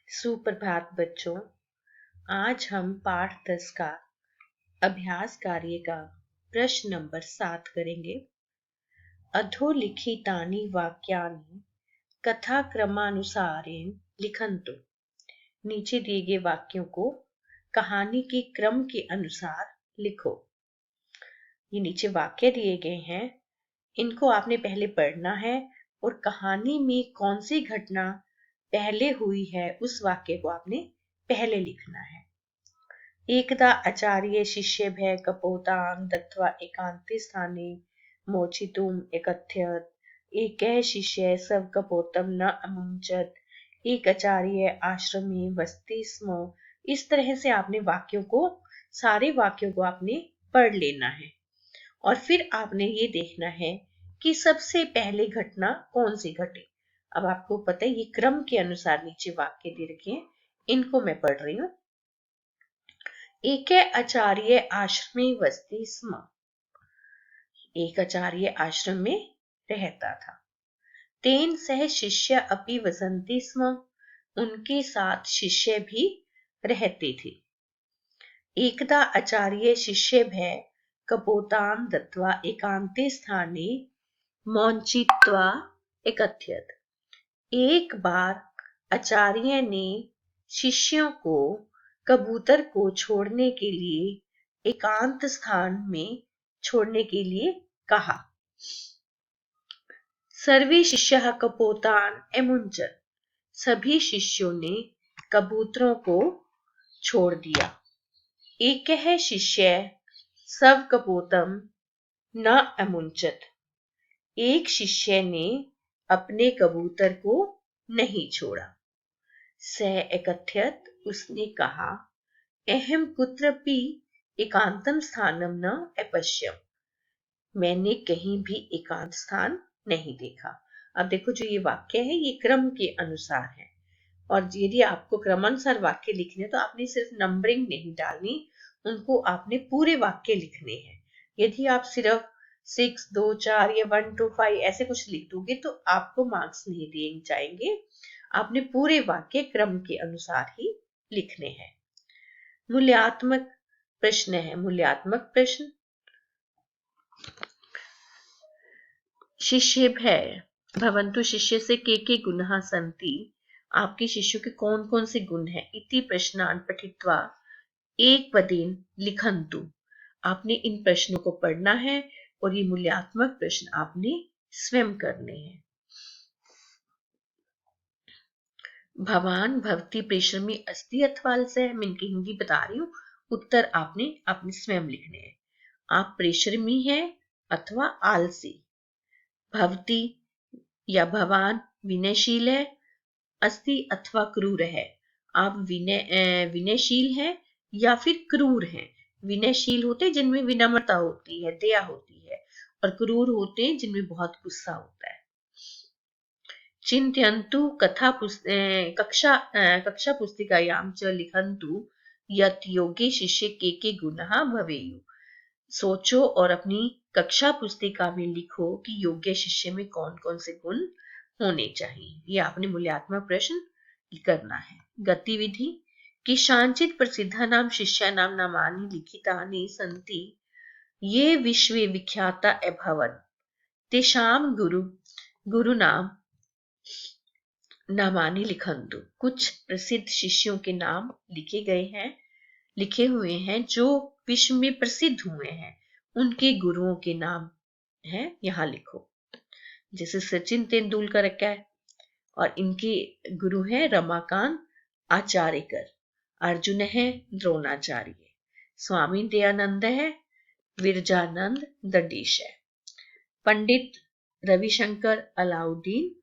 सुप्रभात बच्चों। आज हम पाठ 10 का अभ्यास कार्य का प्रश्न नंबर 7 करेंगे। अधोलिखितानि वाक्यानि कथाक्रमानुसारेण लिखन्तु। नीचे दिए गए वाक्यों को कहानी के क्रम के अनुसार लिखो। ये नीचे वाक्य दिए गए हैं, इनको आपने पहले पढ़ना है और कहानी में कौन सी घटना पहले हुई है उस वाक्य को आपने पहले लिखना है। एकदा आचार्य शिष्येभ्यः कपोतां दत्त्वा एकान्ते स्थाने मोचितुम् एकथयत्। एकः शिष्यः स्वकपोतं न अमुञ्चत्। एक आचार्य आश्रमे वसति स्म। इस तरह से आपने सारे वाक्यों को आपने पढ़ लेना है और फिर आपने ये देखना है कि सबसे पहले घटना कौन सी घटी। अब आपको पता है ये क्रम के अनुसार नीचे वाक्य दे रखे हैं, इनको मैं पढ़ रही हूँ। एक आचार्य आश्रमे वसति स्म। एक आचार्य आश्रम में रहता था। तेन सह शिष्य अपि वसन्ति स्म। उनके साथ शिष्य भी रहते थे। एकदा आचार्य शिष्येभ्यः कपोतां दत्त्वा एकान्ते स्थाने मोचित्वा एकथयत्। एक बार आचार्य ने शिष्यों को कबूतर को छोड़ने के लिए एकांत स्थान में छोड़ने के लिए कहा। सर्वे शिष्याः कपोतान् अमुञ्चत्। सभी शिष्यों ने कबूतरों को छोड़ दिया। एकः शिष्यः स्वकपोतं न अमुञ्चत्। एक शिष्य ने अपने कबूतर को नहीं छोड़ा। सः एकथयत्। उसने कहा, अहं कुत्रापि एकांतं स्थानं न अपश्यम्। मैंने कहीं भी एकांत स्थान नहीं देखा। अब देखो जो ये वाक्य है ये क्रम के अनुसार है और यदि आपको क्रमानुसार वाक्य लिखने तो आपने सिर्फ नंबरिंग नहीं डालनी, उनको आपने पूरे वाक्य लिखने हैं। यदि आप सिर्फ 6, 2, 4 या 1, 2, 5 ऐसे कुछ लिख दोगे तो आपको मार्क्स नहीं दिए जाएंगे। आपने पूरे वाक्य क्रम के अनुसार ही लिखने हैं। मूल्यात्मक प्रश्न है। मूल्यात्मक प्रश्न। शिष्येभ्यः भवन्तु शिष्यस्य के गुणाः सन्ति। आपके शिष्यों के कौन कौन से गुण हैं। इति प्रश्नान् पठित्वा एकपदेन लिखन्तु। आपने इन प्रश्नों को पढ़ना है और ये मूल्यात्मक प्रश्न आपने स्वयं करने हैं। भवान भवती परिश्रमी अस्ति अथवा आलस्य। मैं इनकी हिंदी बता रही हूँ, उत्तर आपने अपने स्वयं लिखने हैं। आप परिश्रमी हैं अथवा आलसी। भवती या भवान विनयशील है, अस्ति अथवा क्रूर है। आप विनयशील हैं या फिर क्रूर हैं। विनयशील होते हैं जिनमें विनम्रता होती है, दया होती है, और क्रूर होते हैं जिनमें बहुत गुस्सा होता है। चिन्तयन्तु कक्षा पुस्तिकायां च लिखन्तु यत् योग्ये शिष्ये के गुणाः भवेयुः। सोचो और अपनी कक्षा पुस्तिका में लिखो कि योग्य शिष्य में कौन कौन से गुण होने चाहिए। ये आपने मूल्यात्मक प्रश्न करना है। गतिविधि कि शांचित प्रसिद्धानां शिष्यानां नामानि लिखितानि सन्ति ये विश्वे विख्याता अभवन्। तेषां गुरुनां नामानि लिखन्तु। कुछ प्रसिद्ध शिष्यों के नाम लिखे हुए हैं जो विश्व में प्रसिद्ध हुए हैं, उनके गुरुओं के नाम हैं, यहाँ लिखो। जैसे सचिन तेंदुलकर है और इनके गुरु हैं रमाकांत आचार्यकर। अर्जुन है द्रोणाचार्य। स्वामी दयानंद है विरजानंद दंडीश है। पंडित रविशंकर अलाउद्दीन,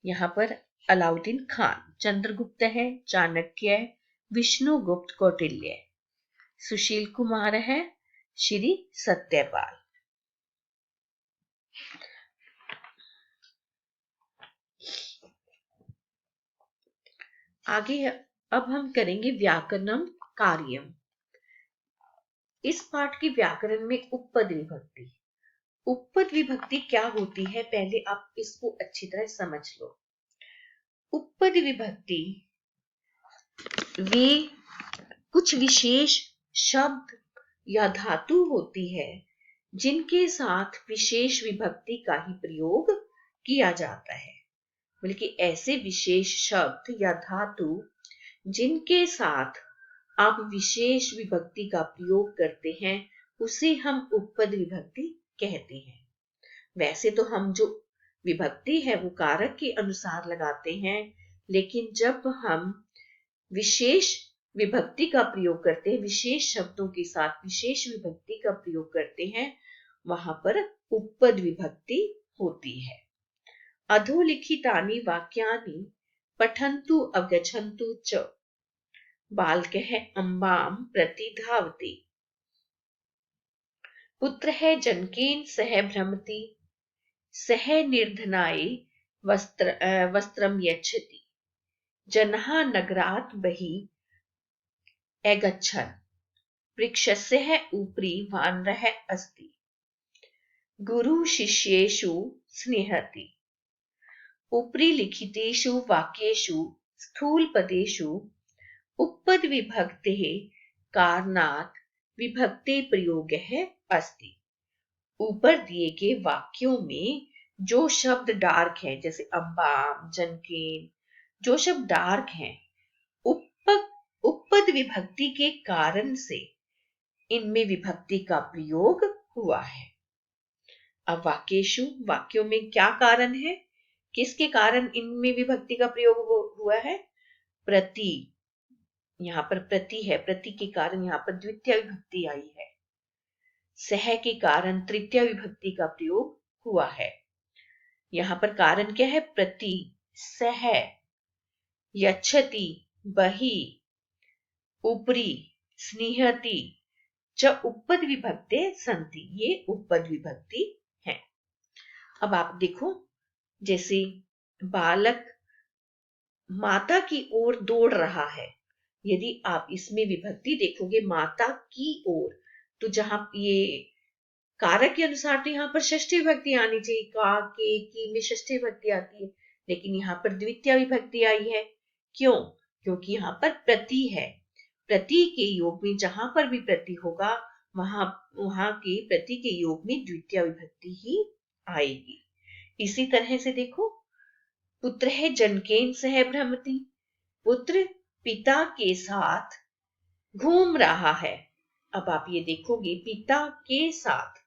यहाँ पर अलाउद्दीन खान। चंद्रगुप्त है, चाणक्य है, विष्णुगुप्त कौटिल्य। सुशील कुमार है श्री सत्यपाल। आगे अब हम करेंगे व्याकरणम कार्यम। इस पाठ के व्याकरण में उपपद विभक्ति। उपपद विभक्ति क्या होती है पहले आप इसको अच्छी तरह समझ लो। उपपद विभक्ति वे कुछ विशेष शब्द या धातु होती है जिनके साथ विशेष विभक्ति का ही प्रयोग किया जाता है। बल्कि ऐसे विशेष शब्द या धातु जिनके साथ आप विशेष विभक्ति का प्रयोग करते हैं उसे हम उपपद विभक्ति कहते हैं। वैसे तो हम जो विभक्ति है वो कारक के अनुसार लगाते हैं, लेकिन जब हम विशेष विभक्ति का प्रयोग करते हैं, विशेष शब्दों के साथ विशेष विभक्ति का प्रयोग करते हैं, वहां पर उपपद विभक्ति होती है। अधोलिखितानि वाक्यानि पठन्तु अवगच्छन्तु च। बालकः अम्बां प्रति धावति। पुत्रः जनकेन सह भ्रमति। सः निर्धनाय वस्त्रं यच्छति। जनः नगरात् बहिः अगच्छन्। वृक्षस्य उपरि वानरः अस्ति। गुरुः शिष्येषु स्निह्यति। उपरि लिखितेषु वाक्येषु स्थूलपदेषु उपपद विभक्तेः कारणात् विभक्ते प्रयोगः अस्ति। ऊपर दिए गए वाक्यों में जो शब्द डार्क हैं, जैसे अम्बाम, जनकेन, जो शब्द डार्क हैं, उपपद विभक्ति के कारण से इनमें विभक्ति का प्रयोग हुआ है। अब वाक्यों में क्या कारण है, किसके कारण इनमें विभक्ति का प्रयोग हुआ है? प्रति, यहां पर प्रति है, प्रति के कारण यहां पर द्वितीय विभक्ति आई है। सह के कारण तृतीय विभक्ति का प्रयोग हुआ है। यहां पर कारण क्या है? प्रति, सह, यच्छति, बहि, उपरि, स्निह्यति च उपपद विभक्ते सन्ति। ये उपपद विभक्ति है। अब आप देखो, जैसे बालक माता की ओर दौड़ रहा है, यदि आप इसमें विभक्ति देखोगे माता की ओर, तो जहां ये कारक के अनुसार तो यहाँ पर षष्ठी विभक्ति आनी चाहिए, का, के, की में षष्ठी विभक्ति आती है, लेकिन यहाँ पर द्वितीय विभक्ति आई है। क्यों? क्योंकि यहाँ पर प्रति है। प्रति के योग में जहां पर भी प्रति होगा वहां के प्रति के योग में द्वितीय विभक्ति ही आएगी। इसी तरह से देखो, पुत्र है जनकेन सह भ्रमति। पुत्र पिता के साथ घूम रहा है। अब आप ये देखोगे पिता के साथ,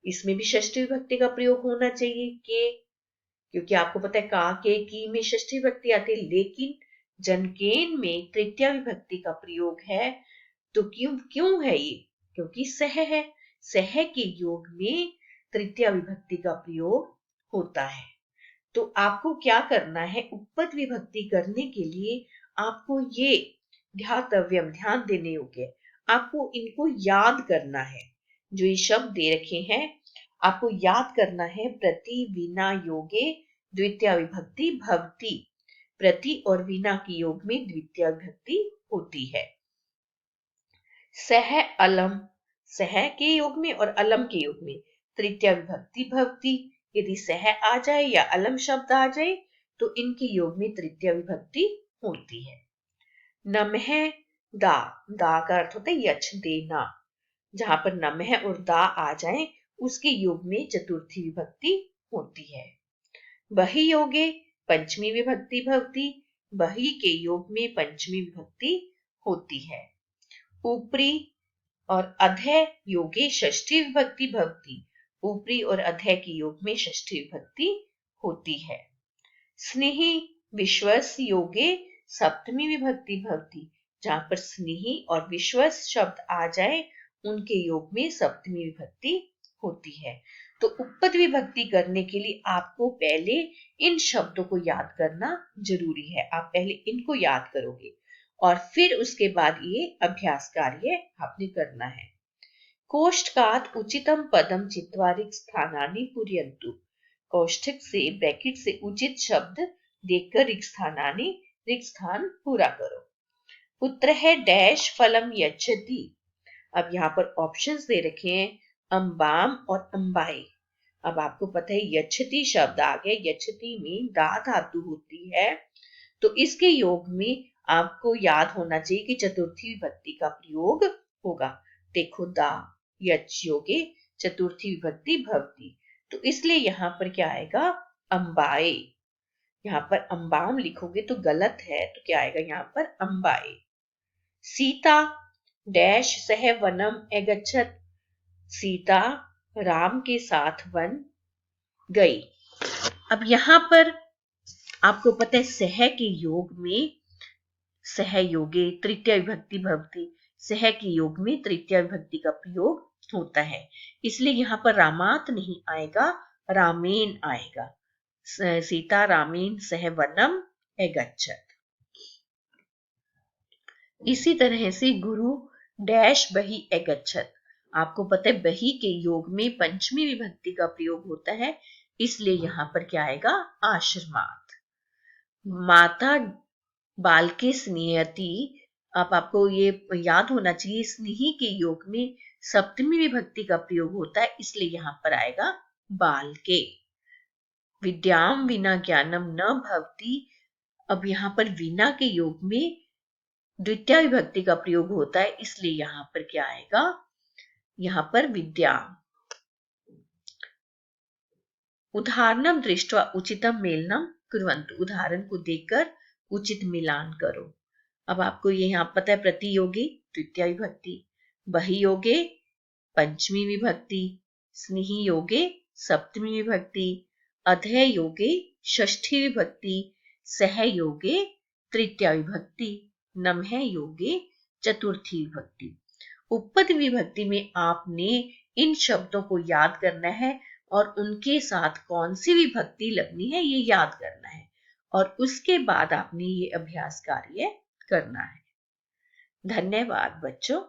इसमें भी षष्ठी विभक्ति का प्रयोग होना चाहिए के, क्योंकि आपको पता है का, के, की में षष्ठी विभक्ति आती है, लेकिन जनकेन में तृतीय विभक्ति का प्रयोग है। तो क्यों है ये? क्योंकि सह है। सह के योग में तृतीय विभक्ति का प्रयोग होता है। तो आपको क्या करना है? उपपद विभक्ति करने के लिए आपको ये ध्यान देने योग्य, आपको इनको याद करना है। जो ये शब्द दे रखे हैं आपको याद करना है। प्रति विना योगे द्वितीय विभक्ति भवति। प्रति और विना के योग में द्वितीय विभक्ति होती है। सह अलम, सह के योग में और अलम के योग में तृतीय विभक्ति भवति। यदि सह आ जाए या अलम शब्द आ जाए तो इनके योग में तृतीय विभक्ति होती है। नमः दा, दा का अर्थ होता है यछ, देना। जहां पर नमः और दा आ जाए उसके योग में चतुर्थी विभक्ति होती है। बहि योगे पंचमी विभक्ति भवति। बहि के योग में पंचमी विभक्ति होती है। ऊपरी और अधः योगे षष्ठी विभक्ति भवति। ऊपरी और अधः के योग में षष्ठी विभक्ति होती है। स्नेही विश्वस योगे सप्तमी विभक्ति भवति। जहां पर स्नेही और विश्वस शब्द आ जाए उनके योग में सप्तमी विभक्ति होती है। तो उपपद विभक्ति करने के लिए आपको पहले इन शब्दों को याद करना जरूरी है। आप पहले इनको याद करोगे और फिर उसके बाद ये अभ्यास कार्य आपने करना है। कोष्ठकात् उचितम पदम चित्वा रिक्त स्थानानि पूरयन्तु। कोष्ठक से, ब्रैकेट से उचित शब्द देखकर रिक्त स्थान पूरा करो। पुत्र है डैश फलम यच्छति। अब यहाँ पर ऑप्शंस दे रखे हैं, अम्बाम और अम्बाई। अब आपको पता है यच्छति शब्द आ गया। यच्छति में दा धातु होती है तो इसके योग में आपको याद होना चाहिए कि चतुर्थी विभक्ति का प्रयोग होगा। देखो दा यच योगे चतुर्थी विभक्ति भवती, तो इसलिए यहाँ पर क्या आएगा, अंबाए। यहाँ पर अंबाम लिखोगे तो गलत है, तो क्या आएगा यहाँ पर अंबाए। सीता डैश सह वनम एगच्छत, सीता राम के साथ वन गई। अब यहाँ पर आपको पता है सह के योग में सहयोगे तृतीय विभक्ति भवती, सह के योग में तृतीय विभक्ति का प्रयोग होता है, इसलिए यहाँ पर रामात नहीं आएगा, रामेन आएगा। सीता रामेन सह वनम एगच्छत। इसी तरह से गुरु डैश बही एगच्छत, आपको पता है बही के योग में पंचमी विभक्ति का प्रयोग होता है, इसलिए यहाँ पर क्या आएगा, आश्रमात। माता बाल के स्नेहती, आपको ये याद होना चाहिए स्नेही के योग में सप्तमी विभक्ति का प्रयोग होता है, इसलिए यहाँ पर आएगा बाल के। विद्याम विना ज्ञानम न भवती, अब यहाँ पर विना के योग में द्वितीय विभक्ति का प्रयोग होता है, इसलिए यहाँ पर क्या आएगा, यहाँ पर विद्या। उदाहरणम दृष्ट्वा उचितम मेलनम कुर्वन्तु, उदाहरण को देखकर उचित मिलान करो। अब आपको ये यहाँ पता है प्रतियोगी तृतीय विभक्ति, बही योगे पंचमी विभक्ति, स्नेही योगे सप्तमी विभक्ति, अधय योगे षष्ठी विभक्ति, सह योगे तृतीय विभक्ति, नमः योगे चतुर्थी विभक्ति। उपपद विभक्ति में आपने इन शब्दों को याद करना है और उनके साथ कौन सी विभक्ति लगनी है ये याद करना है, और उसके बाद आपने ये अभ्यास कार्य करना है। धन्यवाद बच्चों।